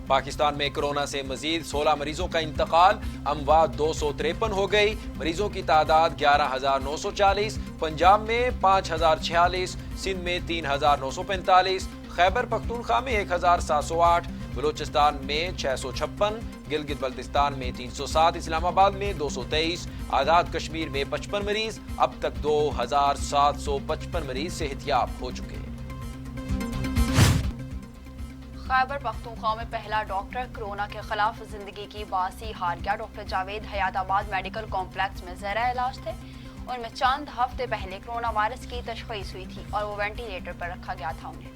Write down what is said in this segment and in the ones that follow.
پاکستان میں کورونا سے مزید 16 مریضوں کا انتقال، اموات 253 ہو گئی، مریضوں کی تعداد 11,940، پنجاب میں 5,046، سندھ میں 3,945، خیبر پختونخوا میں 1,708، بلوچستان میں 656، گلگت بلتستان میں 307، اسلام آباد میں 223، آزاد کشمیر میں 55 مریض، اب تک 2,755 مریض صحتیاب ہو چکے ہیں۔ خیبر پختونخوا میں پہلا ڈاکٹر کورونا کے خلاف زندگی کی باسی ہار گیا۔ ڈاکٹر جاوید حیات آباد میڈیکل کمپلیکس میں زیر علاج تھے۔ ان میں چند ہفتے پہلے کورونا وائرس کی تشخیص ہوئی تھی اور وہ وینٹیلیٹر پر رکھا گیا تھا انہیں۔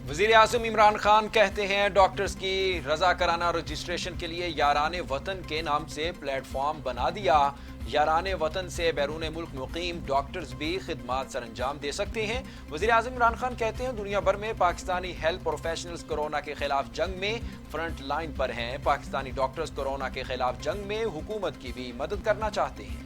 وزیر اعظم عمران خان کہتے ہیں ڈاکٹرز کی رضاکارانہ رجسٹریشن کے لیے یاران وطن کے نام سے پلیٹ فارم بنا دیا۔ یاران وطن سے بیرون ملک مقیم ڈاکٹرز بھی خدمات سر انجام دے سکتے ہیں۔ وزیر اعظم عمران خان کہتے ہیں دنیا بھر میں پاکستانی ہیلتھ پروفیشنلز کورونا کے خلاف جنگ میں فرنٹ لائن پر ہیں۔ پاکستانی ڈاکٹرز کورونا کے خلاف جنگ میں حکومت کی بھی مدد کرنا چاہتے ہیں۔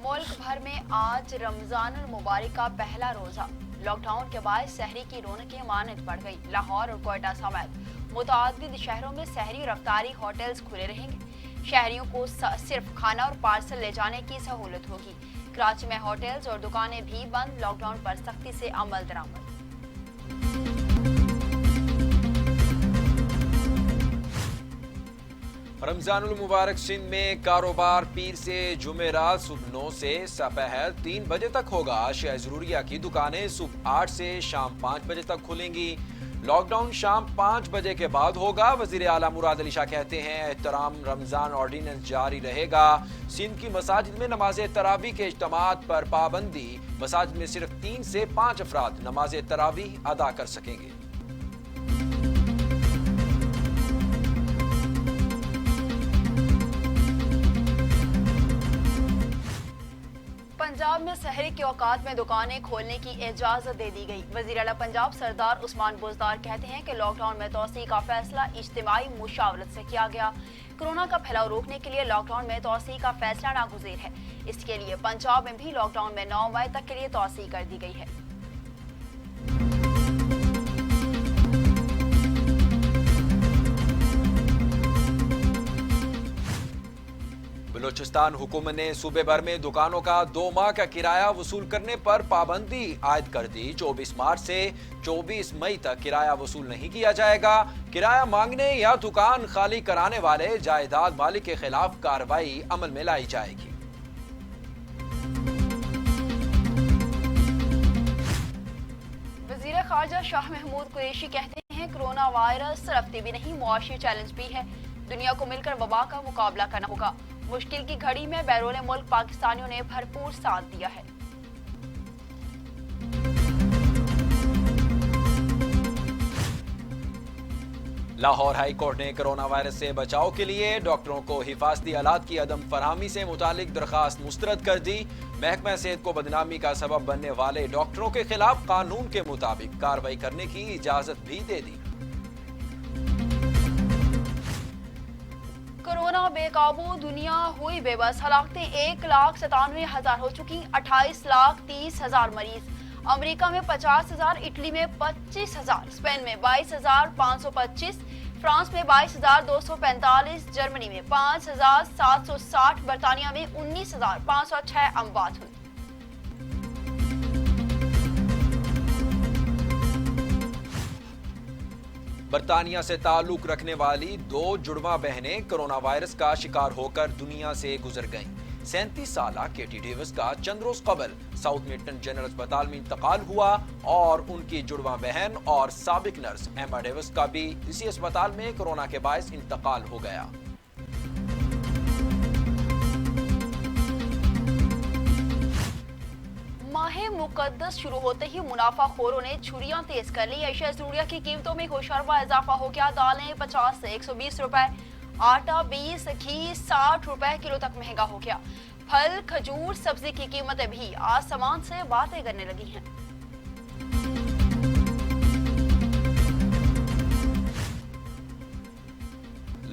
ملک بھر میں آج رمضان المبارک کا پہلا روزہ۔ لاک ڈاؤن کے باعث سحری کی رونقیں مانند بڑھ گئی۔ لاہور اور کوئٹہ سمیت متعدد شہروں میں سحری رفتاری ہوٹلز کھلے رہیں گے۔ شہریوں کو صرف کھانا اور پارسل لے جانے کی سہولت ہوگی۔ کراچی میں ہوٹلز اور دکانیں بھی بند، لاک ڈاؤن پر سختی سے عمل درآمد۔ رمضان المبارک سندھ میں کاروبار پیر سے جمعرات صبح 9 سے سپہر 3 بجے تک ہوگا۔ اشیاء ضروریہ کی دکانیں صبح 8 سے شام 5 بجے تک کھلیں گی۔ لاک ڈاؤن شام 5 بجے کے بعد ہوگا۔ وزیر اعلیٰ مراد علی شاہ کہتے ہیں احترام رمضان آرڈیننس جاری رہے گا۔ سندھ کی مساجد میں نماز تراویح کے اجتماعات پر پابندی، مساجد میں صرف 3 سے 5 افراد نماز تراویح ادا کر سکیں گے۔ پنجاب میں سحری کے اوقات میں دکانیں کھولنے کی اجازت دے دی گئی۔ وزیر اعلیٰ پنجاب سردار عثمان بزدار کہتے ہیں کہ لاک ڈاؤن میں توسیع کا فیصلہ اجتماعی مشاورت سے کیا گیا۔ کورونا کا پھیلاؤ روکنے کے لیے لاک ڈاؤن میں توسیع کا فیصلہ ناگزیر ہے۔ اس کے لیے پنجاب میں بھی لاک ڈاؤن میں 9 مئی تک کے لیے توسیع کر دی گئی ہے۔ بلوچستان حکومت نے صوبے بھر میں دکانوں کا 2 ماہ کا کرایہ وصول کرنے پر پابندی عائد کر دی۔ 24 مارچ سے 24 مئی تک کرایہ وصول نہیں کیا جائے گا۔ کرایہ مانگنے یا دکان خالی کرانے والے جائیداد مالک کے خلاف کارروائی عمل میں لائی جائے گی۔ وزیر خارجہ شاہ محمود قریشی کہتے ہیں کورونا وائرس صرف طبی نہیں، معاشی چیلنج بھی ہے۔ دنیا کو مل کر وبا کا مقابلہ کرنا ہوگا۔ مشکل کی گھڑی میں بیرون ملک پاکستانیوں نے بھرپور ساتھ دیا ہے۔ لاہور ہائی کورٹ نے کرونا وائرس سے بچاؤ کے لیے ڈاکٹروں کو حفاظتی آلات کی عدم فراہمی سے متعلق درخواست مسترد کر دی۔ محکمہ صحت کو بدنامی کا سبب بننے والے ڈاکٹروں کے خلاف قانون کے مطابق کارروائی کرنے کی اجازت بھی دے دی۔ کورونا بے قابو، دنیا ہوئی بے بس، ہلاکتیں 1,97,000 ہو چکی، 28,30,000 مریض۔ امریکہ میں 50,000، اٹلی میں 25,000، اسپین میں 22,525، فرانس میں 22,245، جرمنی میں 5,760، برطانیہ میں 19,506 اموات ہوئی۔ برطانیہ سے تعلق رکھنے والی 2 جڑواں بہنیں کرونا وائرس کا شکار ہو کر دنیا سے گزر گئیں۔ 37 سالہ کیٹی ڈیوس کا چند روز قبل ساؤتھ ملٹن جنرل اسپتال میں انتقال ہوا اور ان کی جڑواں بہن اور سابق نرس ایما ڈیوس کا بھی اسی اسپتال میں کورونا کے باعث انتقال ہو گیا۔ ماہ مقدس شروع ہوتے ہی منافع خوروں نے چھریاں تیز کر لی۔ اشیاء ضروریہ کی قیمتوں میں ہوشربا اضافہ ہو گیا۔ دالیں 50 سے 120 روپے، آٹا 20، گھی 60 روپے کلو تک مہنگا ہو گیا۔ پھل، کھجور، سبزی کی قیمتیں بھی آسمان سے باتیں کرنے لگی ہیں۔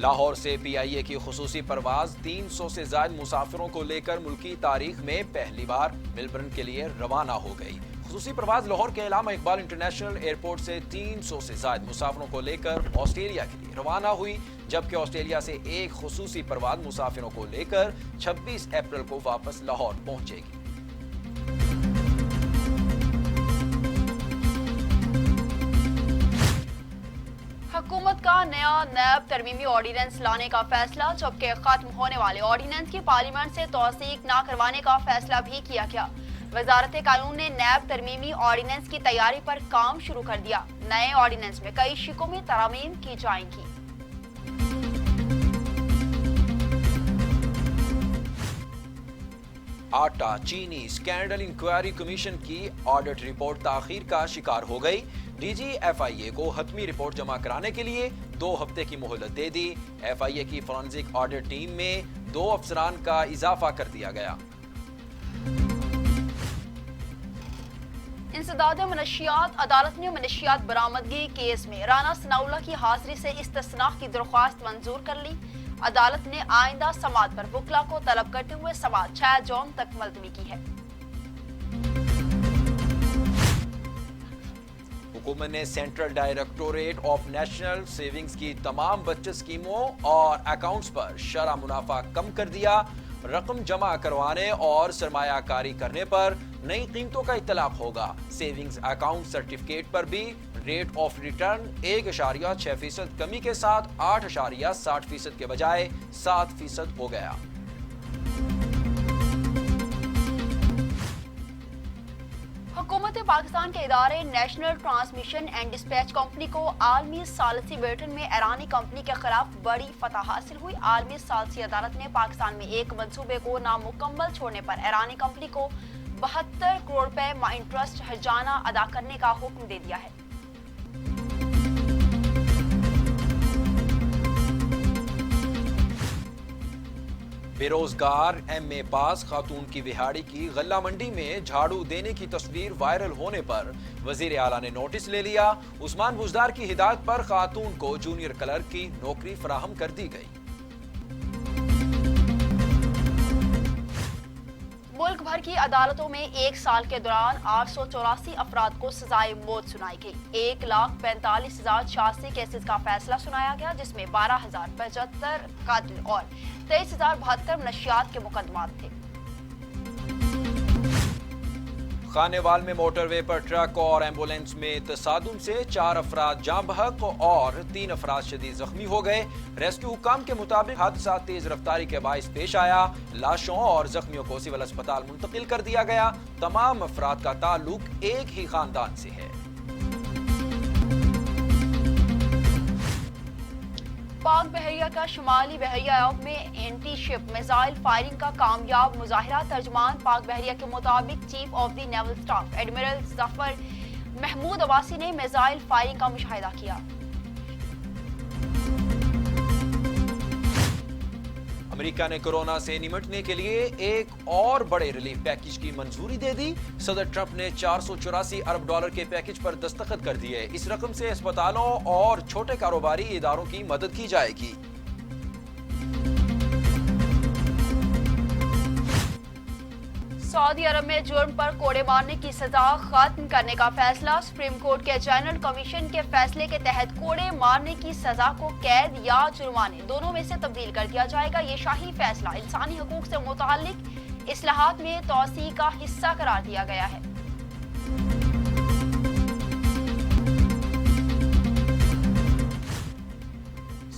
لاہور سے پی آئی اے کی خصوصی پرواز 300 سے زائد مسافروں کو لے کر ملکی تاریخ میں پہلی بار ملبرن کے لیے روانہ ہو گئی۔ خصوصی پرواز لاہور کے علامہ اقبال انٹرنیشنل ایئرپورٹ سے 300 سے زائد مسافروں کو لے کر آسٹریلیا کے لیے روانہ ہوئی، جبکہ آسٹریلیا سے ایک خصوصی پرواز مسافروں کو لے کر 26 اپریل کو واپس لاہور پہنچے گی۔ حکومت کا نیا نیب ترمیمی آرڈیننس لانے کا فیصلہ، جبکہ ختم ہونے والے آرڈیننس کی پارلیمنٹ سے توثیق نہ کروانے کا فیصلہ بھی کیا گیا۔ وزارت قانون نے نیب ترمیمی آرڈیننس کی تیاری پر کام شروع کر دیا۔ نئے آرڈیننس میں کئی شقوں میں ترامیم کی جائیں گی۔ آٹا چینی اسکینڈل انکوائری کمیشن کی آڈٹ رپورٹ تاخیر کا شکار ہو گئی۔ ڈی جی ایف آئی اے کو حتمی رپورٹ جمع کرانے کے لیے 2 ہفتے کی مہلت دے دی۔ ایف آئی اے کی فورنزک آڈٹ ٹیم میں 2 افسران کا اضافہ کر دیا گیا۔ انسداد منشیات عدالت نے منشیات برآمدگی کیس میں رانا ثناءاللہ کی حاضری سے استثناء کی درخواست منظور کر لی۔ عدالت نے آئندہ سماعت پر وکلا کو طلب کرتے ہوئے سماعت 6 جون تک ملتوی کی ہے۔ حکومت نے central directorate of national savings کی تمام بچت اسکیموں اور اکاؤنٹس پر شرح منافع کم کر دیا۔ رقم جمع کروانے اور سرمایہ کاری کرنے پر نئی قیمتوں کا اطلاق ہوگا۔ سیونگز اکاؤنٹ سرٹیفکیٹ پر بھی ریٹ آف ریٹرن 1.6% کمی کے ساتھ 8.60% کے بجائے 7% ہو گیا۔ حکومت پاکستان کے ادارے national transmission and dispatch company کو عالمی ثالثی بلیٹن میں ایرانی کمپنی کے خلاف بڑی فتح حاصل ہوئی۔ عالمی ثالثی عدالت نے پاکستان میں ایک منصوبے کو نامکمل چھوڑنے پر ایرانی کمپنی کو 72 کروڑ روپے انٹرسٹ ہرجانہ ادا کرنے کا حکم دے دیا ہے۔ بے روزگار ایم اے پاس خاتون کی وہاڑی کی غلہ منڈی میں جھاڑو دینے کی تصویر وائرل ہونے پر وزیر اعلیٰ نے نوٹس لے لیا۔ عثمان بزدار کی ہدایت پر خاتون کو جونیئر کلرک کی نوکری فراہم کر دی گئی۔ ملک بھر کی عدالتوں میں ایک سال کے دوران 884 افراد کو سزائے موت سنائی گئی۔ 1,45,086 کیسز کا فیصلہ سنایا گیا، جس میں 12,075 قتل اور 23,072 منشیات کے مقدمات تھے۔ خانیوال میں موٹر وے پر ٹرک اور ایمبولینس میں تصادم سے 4 افراد جاں بحق اور 3 افراد شدید زخمی ہو گئے۔ ریسکیو حکام کے مطابق حادثہ تیز رفتاری کے باعث پیش آیا۔ لاشوں اور زخمیوں کو سول اسپتال منتقل کر دیا گیا۔ تمام افراد کا تعلق ایک ہی خاندان سے ہے۔ پاک بحریہ کا شمالی بحریہ اب میں اینٹی شپ میزائل فائرنگ کا کامیاب مظاہرہ۔ ترجمان پاک بحریہ کے مطابق chief of the naval staff admiral Zafar Mahmood Abbasi نے میزائل فائرنگ کا مشاہدہ کیا۔ امریکہ نے کورونا سے نمٹنے کے لیے ایک اور بڑے ریلیف پیکج کی منظوری دے دی۔ صدر ٹرمپ نے $484 ارب کے پیکج پر دستخط کر دیے۔ اس رقم سے اسپتالوں اور چھوٹے کاروباری اداروں کی مدد کی جائے گی۔ سعودی عرب میں جرم پر کوڑے مارنے کی سزا ختم کرنے کا فیصلہ۔ سپریم کورٹ کے جنرل کمیشن کے فیصلے کے تحت کوڑے مارنے کی سزا کو قید یا جرمانے دونوں میں سے تبدیل کر دیا جائے گا۔ یہ شاہی فیصلہ انسانی حقوق سے متعلق اصلاحات میں توسیع کا حصہ قرار دیا گیا ہے۔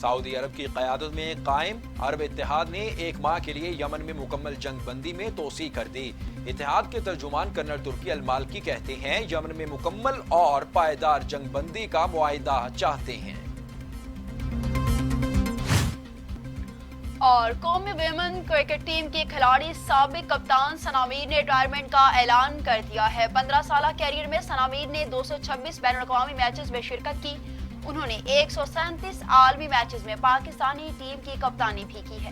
سعودی عرب کی قیادت میں قائم عرب اتحاد نے 1 ماہ کے لیے یمن میں مکمل جنگ بندی میں توسیع کر دی۔ اتحاد کے ترجمان کرنل ترکی المالکی کہتے ہیں یمن میں مکمل اور پائیدار جنگ بندی کا معاہدہ چاہتے ہیں۔ اور قومی ویمن کرکٹ ٹیم کی کھلاڑی سابق کپتان ثنا میر نے ریٹائرمنٹ کا اعلان کر دیا ہے۔ 15 سالہ کیریئر میں ثنا میر نے 226 بین الاقوامی میچز میں شرکت کی۔ انہوں نے 137 عالمی میچز میں پاکستانی ٹیم کی کپتانی بھی کی ہے۔